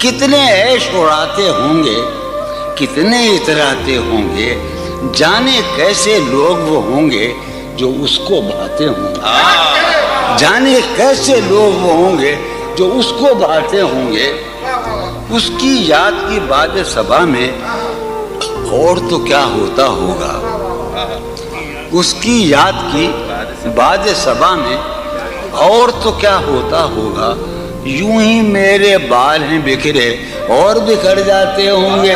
कितने ऐश उड़ाते होंगे, कितने इतराते होंगे, जाने कैसे लोग वो होंगे जो उसको भाते होंगे। जाने कैसे लोग वो होंगे जो उसको भाते होंगे। उसकी याद की बात सभा में और तो क्या होता होगा। उसकी याद की बात सभा में और तो क्या होता होगा। यूं ही मेरे बाल हैं बिखरे और बिखर जाते होंगे।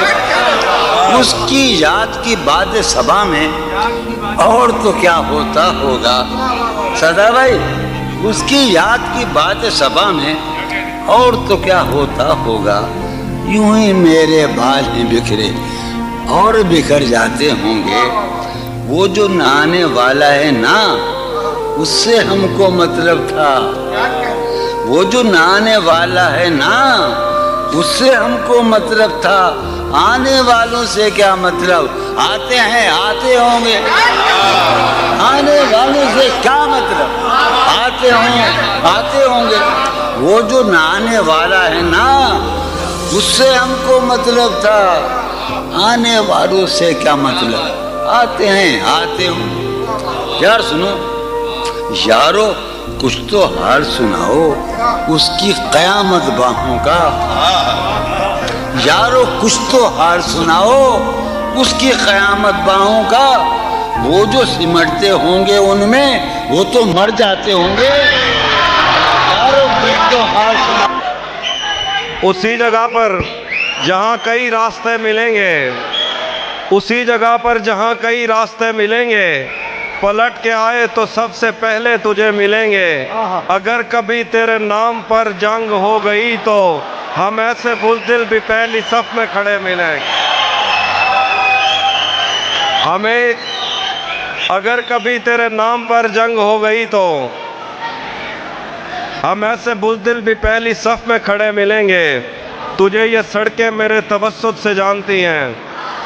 उसकी याद की बात सभा में और तो क्या होता होगा। सदा भाई, उसकी याद की बात सभा में और तो क्या होता होगा। यूं ही मेरे बाल हैं बिखरे और बिखर जाते होंगे। वो जो नहाने वाला है ना, उससे हमको मतलब था। वो जो नहाने वाला है ना, उससे हमको मतलब था। आने वालों से क्या मतलब, आते हैं आते होंगे। आने वालों से क्या मतलब, आते होंगे। वो जो नहाने वाला है ना, उससे हमको मतलब था। आने वालों से क्या मतलब, आते हैं आते होंगे। यार सुनो यारो, कुछ तो हाल सुनाओ उसकी कयामत बाहों का। यारो कुछ तो हाल सुनाओ उसकी कयामत बाहों का। वो जो सिमटते होंगे उनमें वो तो मर जाते होंगे। यारो कुछ तो हाल सुनाओ। उसी जगह पर जहाँ कई रास्ते मिलेंगे, उसी जगह पर जहाँ कई रास्ते मिलेंगे, पलट के आए तो सबसे पहले तुझे मिलेंगे। अगर कभी तेरे नाम पर जंग हो गई तो हम ऐसे बुज़दिल भी पहली सफ में खड़े मिलेंगे। हमें अगर कभी तेरे नाम पर जंग हो गई तो हम ऐसे बुज़दिल भी पहली सफ में खड़े मिलेंगे। तुझे ये सड़कें मेरे तवस्सुत से जानती हैं,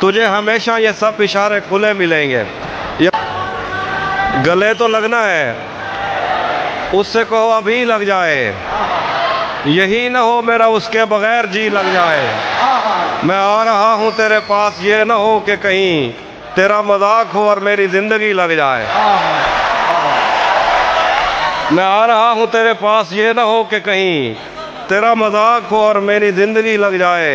तुझे हमेशा ये सब इशारे खुले मिलेंगे। गले तो लगना है, उससे कहो अभी लग जाए। यही ना हो मेरा उसके बगैर जी लग जाए। मैं आ रहा हूँ तेरे पास, ये ना हो कि कहीं तेरा मजाक हो और मेरी जिंदगी लग जाए। मैं आ रहा हूँ तेरे पास, ये ना हो कि कहीं तेरा मजाक हो और मेरी जिंदगी लग जाए।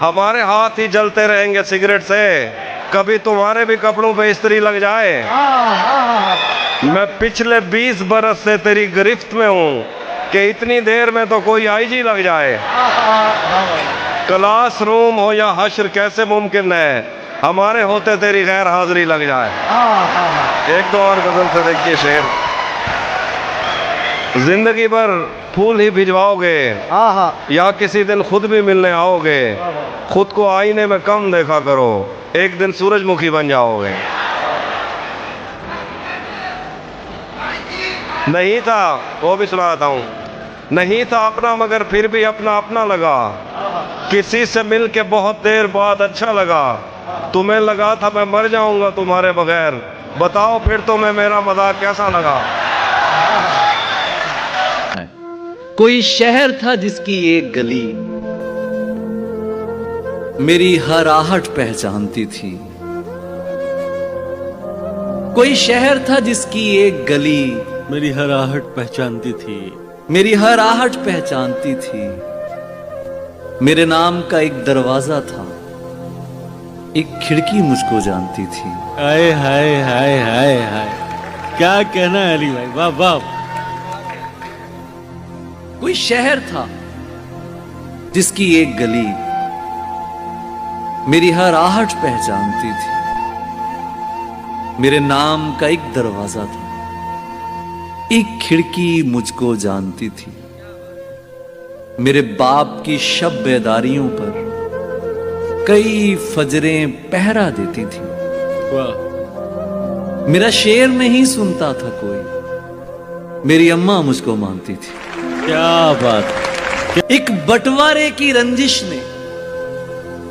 हमारे हाथ ही जलते रहेंगे सिगरेट से, कभी तुम्हारे भी कपड़ों पे इस्त्री लग जाए। मैं पिछले 20 बरस से तेरी गिरफ्त में हूँ कि इतनी देर में तो कोई आईजी लग जाए। क्लासरूम हो या हश्र कैसे मुमकिन है हमारे होते तेरी गैर हाजिरी लग जाए। एक दो और गजल से देखिए शेर। जिंदगी भर फूल ही भिजवाओगे या किसी दिन खुद भी मिलने आओगे। खुद को आईने में कम देखा करो, एक दिन सूरजमुखी बन जाओगे। नहीं था, वो भी सुनाता हूँ। नहीं था अपना मगर फिर भी अपना अपना लगा। किसी से मिल के बहुत देर बाद अच्छा लगा। तुम्हें लगा था मैं मर जाऊंगा तुम्हारे बगैर, बताओ फिर तुम्हें मेरा मजाक कैसा लगा। कोई शहर था जिसकी एक गली मेरी हर आहट पहचानती थी। कोई शहर था जिसकी एक गली मेरी हर आहट पहचानती थी। मेरी हर आहट पहचानती थी। मेरे नाम का एक दरवाजा था, एक खिड़की मुझको जानती थी। हाय हाय हाय हाय हाय, क्या कहना है अली भाई, वाह वाह। कोई शहर था जिसकी एक गली मेरी हर आहट पहचानती थी। मेरे नाम का एक दरवाजा था, एक खिड़की मुझको जानती थी। मेरे बाप की शब बेदारियों पर कई फजरें पहरा देती थी। वाह। मेरा शेर नहीं सुनता था कोई, मेरी अम्मा मुझको मानती थी। क्या बात है। एक बंटवारे की रंजिश ने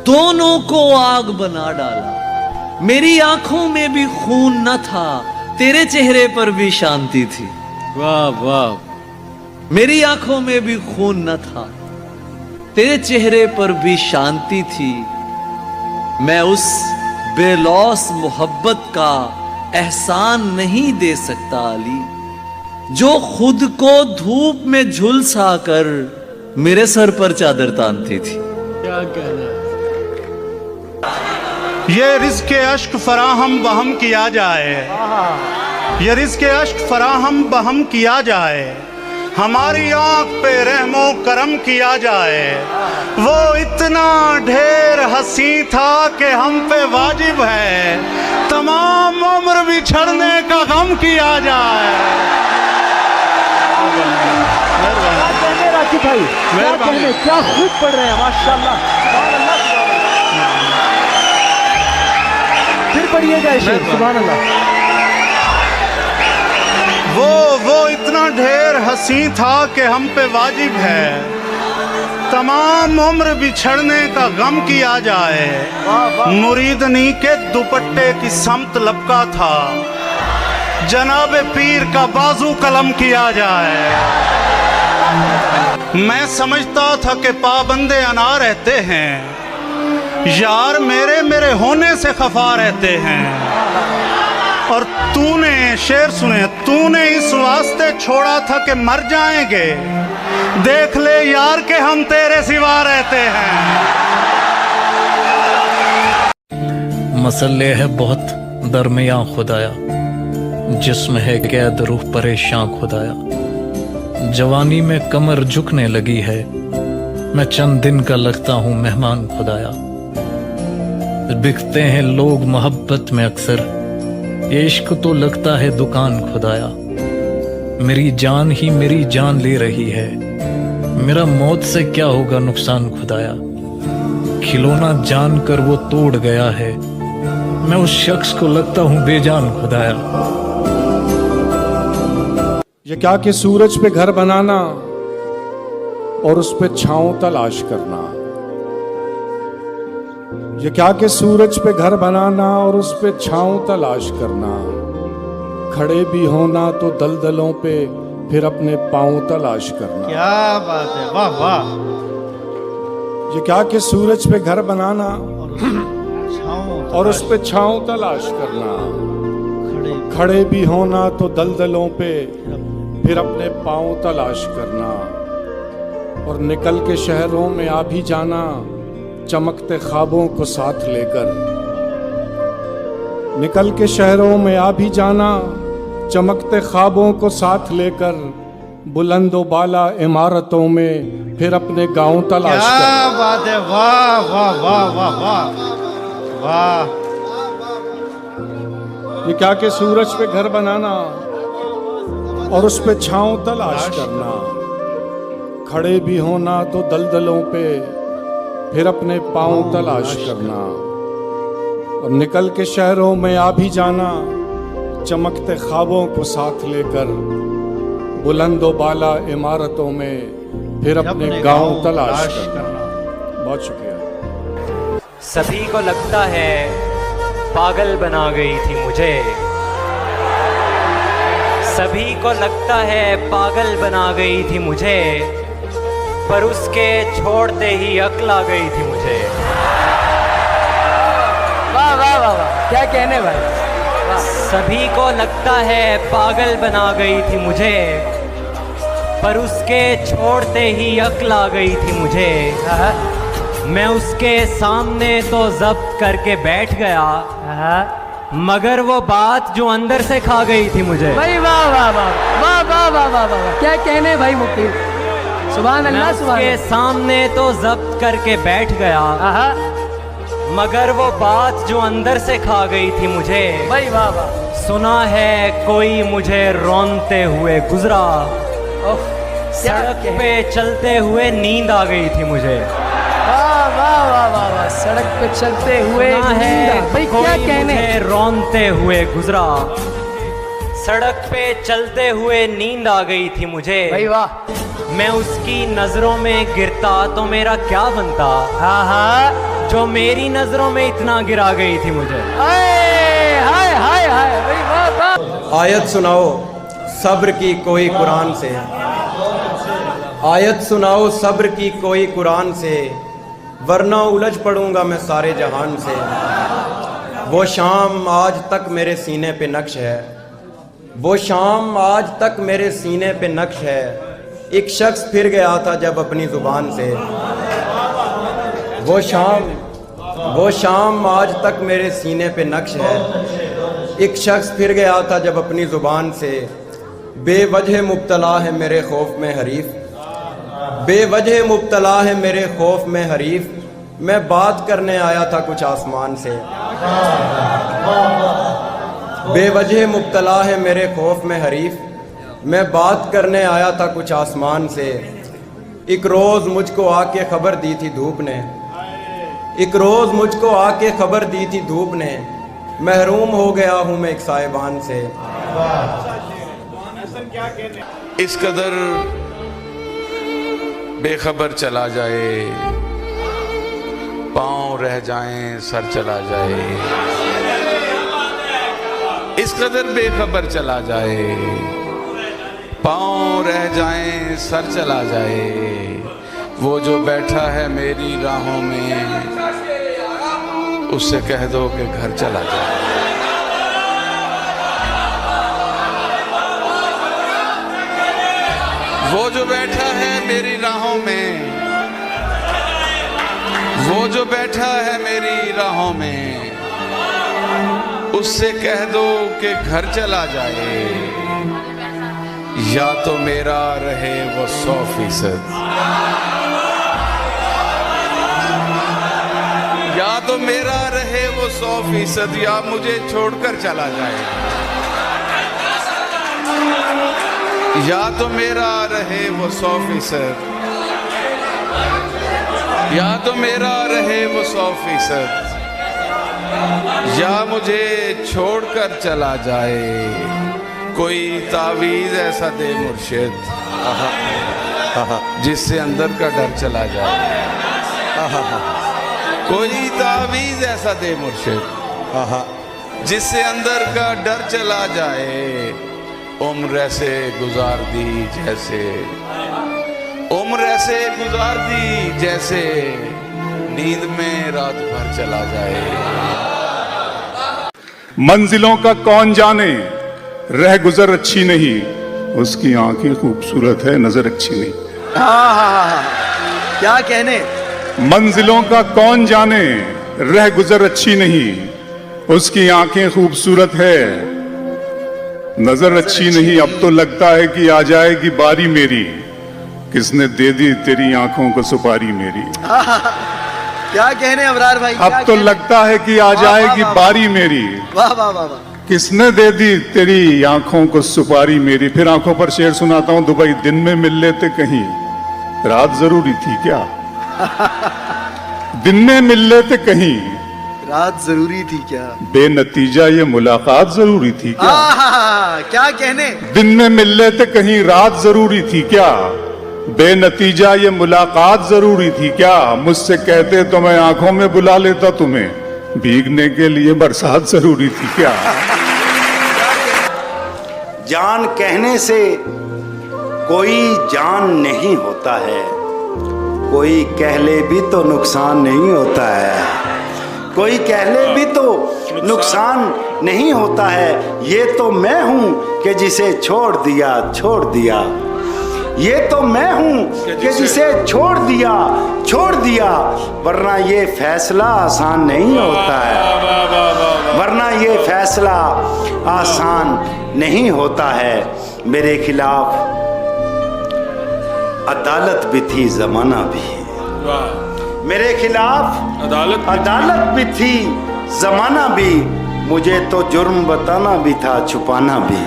दोनों को आग बना डाला। मेरी आंखों में भी खून न था, तेरे चेहरे पर भी शांति थी। वाह वाह। मेरी आंखों में भी खून न था, तेरे चेहरे पर भी शांति थी। मैं उस बेलौस मोहब्बत का एहसान नहीं दे सकता अली, जो खुद को धूप में झुलसा कर मेरे सर पर चादर तानती थी। क्या कहना है? ये रिज़्क़ अश्क फराहम बहम किया जाए, ये रिज़्क़ अश्क फराहम बहम किया जाए, हमारी आँख पे रहमो करम किया जाए। वो इतना ढेर हंसी था कि हम पे वाजिब है तमाम उम्र बिछड़ने का गम किया जाए। राखी भाई क्या कहने, क्या खूब पढ़ रहे हैं माशाल्लाह। फिर पढ़िएगा शेर, सुभान अल्लाह। वो इतना ढेर हंसी था कि हम पे वाजिब है तमाम उम्र बिछड़ने का गम किया जाए। मुरीदनी के दुपट्टे की समत लपका था, जनाब पीर का बाजू कलम किया जाए। मैं समझता था कि पाबंदे अना रहते हैं, यार मेरे होने से खफा रहते हैं। और तूने, शेर सुने, तूने इस वास्ते छोड़ा था कि मर जाएंगे, देख ले यार के हम तेरे सिवा रहते हैं। मसले है बहुत दरमियां खुदाया, जिस्म है कैद रूह परेशान खुदाया। जवानी में कमर झुकने लगी है, मैं चंद दिन का लगता हूँ मेहमान खुदाया। बिकते हैं लोग मोहब्बत में अक्सर, इश्क तो लगता है दुकान खुदाया। मेरी जान ही मेरी जान ले रही है, मेरा मौत से क्या होगा नुकसान खुदाया। खिलौना जान कर वो तोड़ गया है, मैं उस शख्स को लगता हूँ बेजान खुदाया। ये क्या कि सूरज पे घर बनाना और उस पे छांव तलाश करना। ये क्या कि सूरज पे घर बनाना और उस पे छांव तलाश करना। खड़े भी होना तो दलदलों पे फिर अपने पांव तलाश करना। क्या बात है, वाह वाह। ये क्या कि सूरज पे घर बनाना और उस पे छांव तलाश करना। खड़े भी होना तो दलदलों पे फिर अपने पांव तलाश करना। और निकल के शहरों में आ भी जाना, चमकते ख्वाबों को साथ लेकर। निकल के शहरों में आ भी जाना, चमकते ख्वाबों को साथ लेकर। बुलंदो बाला इमारतों में फिर अपने गांव तलाश कर। क्या बात है, वाह वाह वाह वाह वाह वाह। ये क्या कि सूरज पे घर बनाना और उस पे छांव तलाश करना। खड़े भी होना तो दलदलों पे फिर अपने पांव तलाश करना। और निकल के शहरों में आ भी जाना, चमकते ख्वाबों को साथ लेकर। बुलंदो बाला इमारतों में फिर अपने गांव तलाश करना। बहुत शुक्रिया। सभी को लगता है पागल बना गई थी मुझे, सभी को लगता है पागल बना गई थी मुझे, पर उसके छोड़ते ही अक्ल आ गई थी मुझे। वाह वाह वाह वाह, क्या कहने भाई। सभी को लगता है पागल बना गई थी मुझे, पर उसके छोड़ते ही अक्ल आ गई थी मुझे। मैं उसके सामने तो जब्त करके बैठ गया, मगर वो बात जो अंदर से खा गई थी मुझे। भाई वाह वाह वाह वाह वाह वाह वाह वाह, क्या कहने भाई मुफ्ती, सुभान अल्लाह सुभान। उसके सामने तो जब्त करके बैठ गया, मगर वो बात जो अंदर से खा गई थी मुझे। भाई वाह वाह। सुना है कोई मुझे रोनते हुए गुजरा, सड़क पे चलते हुए नींद आ गई थी मुझे। वाह वाह वाह वाह वाह, सड़क पे चलते हुए है भाई, क्या कहने। मुझे रोनते हुए गुजरा, सड़क पे चलते हुए नींद आ गई थी मुझे। भाई वाह। मैं उसकी नजरों में गिरता तो मेरा क्या बनता, जो मेरी नजरों में इतना गिरा गई थी मुझे। हाय हाय हाय हाय, भाई वाह वाह। आयत सुनाओ सब्र की कोई कुरान से, आयत सुनाओ सब्र की कोई कुरान से, वरना उलझ पड़ूंगा मैं सारे जहान से। वो शाम आज तक मेरे सीने पे नक्श है, वो शाम आज तक मेरे सीने पे नक्श है। एक शख्स फिर गया था जब अपनी जुबान से। वो शाम आज तक मेरे सीने पे नक्श है। एक शख्स फिर गया था जब अपनी जुबान से। बेवजह मुब्तला है मेरे खौफ में हरीफ, बेवजह मुब्तला है मेरे खौफ में हरीफ। मैं बात करने आया था कुछ आसमान से। बेवजह मुब्तला है मेरे खौफ में हरीफ, मैं बात करने आया था कुछ आसमान से। एक रोज़ मुझको आके खबर दी थी धूप ने, एक रोज़ मुझको आके खबर दी थी धूप ने। महरूम हो गया हूँ मैं एक साहिबान से। इस कदर बेखबर चला जाए, पाँव रह जाएं सर चला जाए। इस कदर बेखबर चला जाए, पाँव रह जाएं सर चला जाए। वो जो बैठा है मेरी राहों में, उससे कह दो कि घर चला जाए। वो जो बैठा है मेरी राहों में, वो जो बैठा है मेरी राहों में, उससे कह दो कि घर चला जाए। या तो मेरा रहे वो 100%, या तो मेरा रहे वो 100%, या मुझे छोड़कर चला जाए। या तो मेरा रहे वो 100%, या तो मेरा रहे वो 100%, या मुझे छोड़कर चला जाए। कोई तावीज़ ऐसा दे मुर्शिद, जिससे अंदर का डर चला जाए। कोई तावीज़ ऐसा दे मुर्शिद, जिससे अंदर का डर चला जाए। उम्र ऐसे गुजार दी जैसे, उम्र ऐसे गुजार दी जैसे नींद में रात भर चला जाए। मंजिलों का कौन जाने, रह गुजर अच्छी नहीं, उसकी आंखें खूबसूरत है नजर अच्छी नहीं। क्या कहने। मंजिलों का कौन जाने, रह गुजर अच्छी नहीं, उसकी आंखें खूबसूरत है नजर अच्छी नहीं। अब तो लगता है कि आ जाएगी बारी मेरी, किसने दे दी तेरी आंखों को सुपारी मेरी। क्या कहने अबरार भाई। अब तो लगता है कि आ जाएगी बारी मेरी, वाह वाह वाह वाह। किसने दे दी तेरी आंखों को सुपारी मेरी। फिर आंखों पर शेर सुनाता हूं। दुबई दिन में मिल लेते कहीं, रात जरूरी थी क्या। दिन में मिल लेते कहीं, रात जरूरी थी क्या। बेनतीजा ये मुलाकात जरूरी थी क्या। क्या कहने। दिन में मिल लेते कहीं, रात जरूरी थी क्या। बेनतीजा ये मुलाकात जरूरी थी क्या। मुझसे कहते तो मैं आंखों में बुला लेता तुम्हें, भीगने के लिए बरसात जरूरी थी क्या। जान कहने से कोई जान नहीं होता है, कोई कह ले भी तो नुकसान नहीं होता है, कोई कह ले भी तो नुकसान नहीं होता है। ये तो मैं हूं कि जिसे छोड़ दिया, छोड़ दिया। ये तो मैं हूं कि जिसे छोड़ दिया, छोड़ दिया। वरना ये फैसला आसान नहीं होता है, वरना ये फैसला आसान नहीं होता है। मेरे खिलाफ अदालत भी थी, जमाना भी। मेरे खिलाफ अदालत भी थी, जमाना भी। मुझे तो जुर्म बताना भी था, छुपाना भी।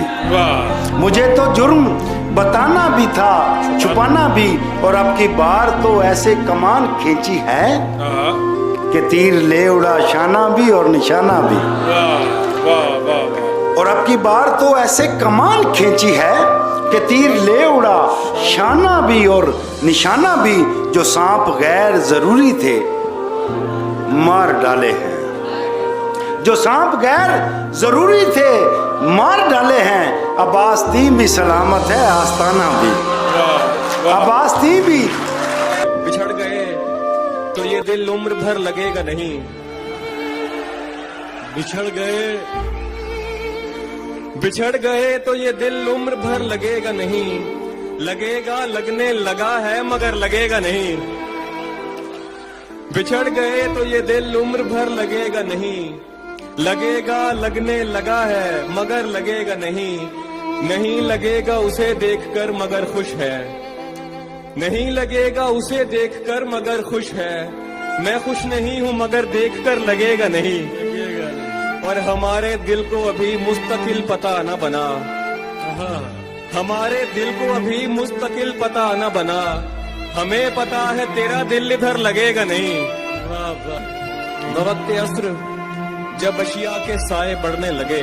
मुझे तो जुर्म बताना भी था, छुपाना भी। और अब की बार तो ऐसे कमान खींची है कि तीर ले उड़ा शाना भी और निशाना भी। और अब की बार तो ऐसे कमान खींची है कि तीर ले उड़ा शाना भी और निशाना भी। जो सांप गैर जरूरी थे मार डाले हैं, जो सांप गैर जरूरी थे मार डाले हैं। अब आस्तीन भी सलामत है, आस्ताना भी। आवाज थी भी। बिछड़ गए तो ये दिल उम्र भर लगेगा नहीं, बिछड़ गए तो ये दिल उम्र भर लगेगा नहीं, लगेगा लगने लगा है मगर लगेगा नहीं। बिछड़ गए तो ये दिल उम्र भर लगेगा नहीं, लगेगा लगने लगा है मगर लगेगा नहीं। नहीं लगेगा उसे देखकर मगर खुश है, नहीं लगेगा उसे देखकर मगर खुश है। मैं खुश नहीं हूं मगर देखकर लगेगा नहीं। और हमारे दिल को अभी मुस्तकिल पता न बना, हमारे दिल को अभी मुस्तकिल पता न बना। हमें पता है तेरा दिल इधर लगेगा नहीं। बवक्ते अस्र जब अशिया के साए बढ़ने लगे,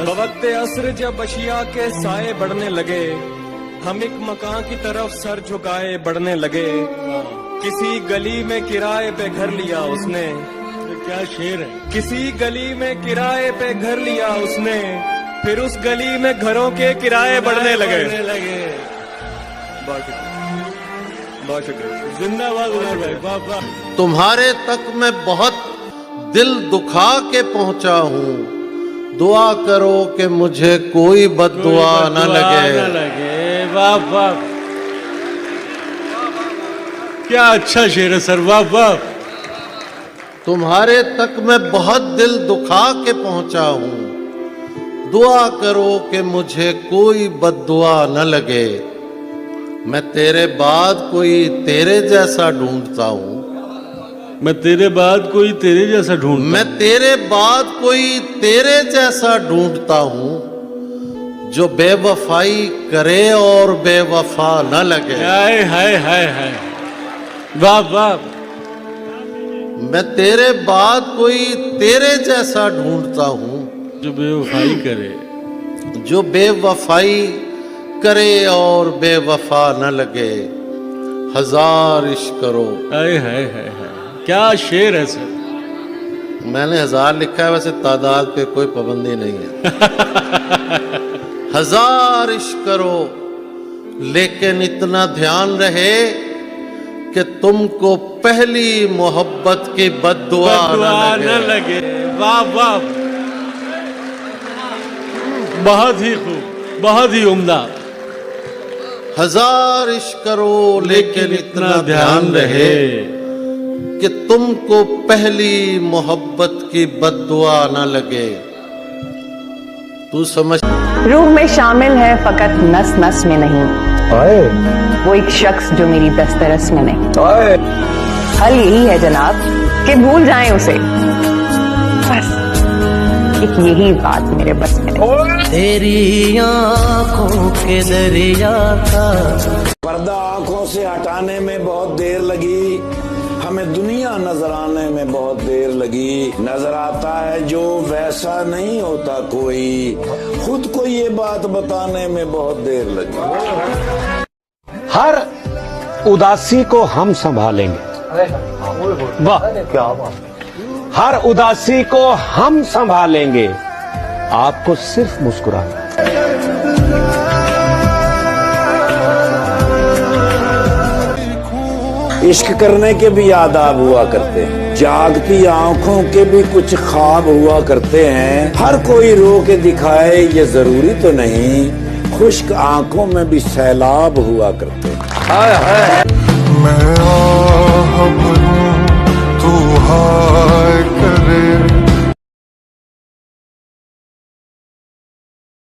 बवक्ते अस्र जब अशिया के साए बढ़ने लगे, हम एक मकान की तरफ सर झुकाए बढ़ने लगे। किसी गली में किराए पे घर लिया उसने, क्या शेर है। किसी गली में किराए पे घर लिया उसने, फिर उस गली में घरों के किराए बढ़ने लगे। बहुत शुक्रिया, जिंदाबाद उमर भाई, वाह वाह। तुम्हारे तक मैं बहुत दिल दुखा के पहुंचा हूँ, दुआ करो कि मुझे कोई बद्दुआ न लगे। वाह वाह, क्या अच्छा शेर है सर, वाह वाह। तुम्हारे तक मैं बहुत दिल दुखा के पहुंचा हूँ, दुआ करो कि मुझे कोई बद्दुआ न लगे। मैं तेरे बाद कोई तेरे जैसा ढूंढता हूँ, मैं तेरे बाद कोई तेरे जैसा ढूंढता, मैं तेरे बाद कोई तेरे जैसा ढूंढता हूँ, जो बेवफाई करे और बेवफा न लगे। हाय हाय हाय हाय, वाह वाह। मैं तेरे बाद कोई तेरे जैसा ढूंढता हूँ, जो बेवफाई करे, जो बेवफाई करे और बेवफा न लगे। हजार इश्क करो। हाय हाय हाय हाय, क्या शेर है सर। मैंने 1000 लिखा है, वैसे तादाद पे कोई पाबंदी नहीं है। हजार इश्क करो, लेकिन इतना ध्यान रहे कि तुमको पहली मोहब्बत की बद्दुआ न लगे। वाह वाह, बहुत ही खूब, बहुत ही उम्दा। हजार इश्क करो, लेकिन इतना ध्यान रहे कि तुमको पहली मोहब्बत की बद्दुआ न लगे। तू समझ, रूह में शामिल है फकत नस नस में नहीं, वो एक शख्स जो मेरी दस्तरस में नहीं। हल यही है जनाब कि भूल जाएं उसे, बस एक यही बात मेरे बस में नहीं। तेरी आंखों के दरिया का पर्दा आंखों से हटाने में बहुत देर लगी, हमें दुनिया नजर आने में बहुत देर लगी। नजर आता है जो वैसा नहीं होता कोई, खुद को ये बात बताने में बहुत देर लगी। हर उदासी को हम संभालेंगे, वाह क्या बात। हर उदासी को हम संभालेंगे, आपको सिर्फ मुस्कुराना। इश्क करने के भी आदाब हुआ करते हैं, जागती आंखों के भी कुछ ख्वाब हुआ करते हैं। हर कोई रो के दिखाए ये जरूरी तो नहीं, खुश्क आंखों में भी सैलाब हुआ करते हैं।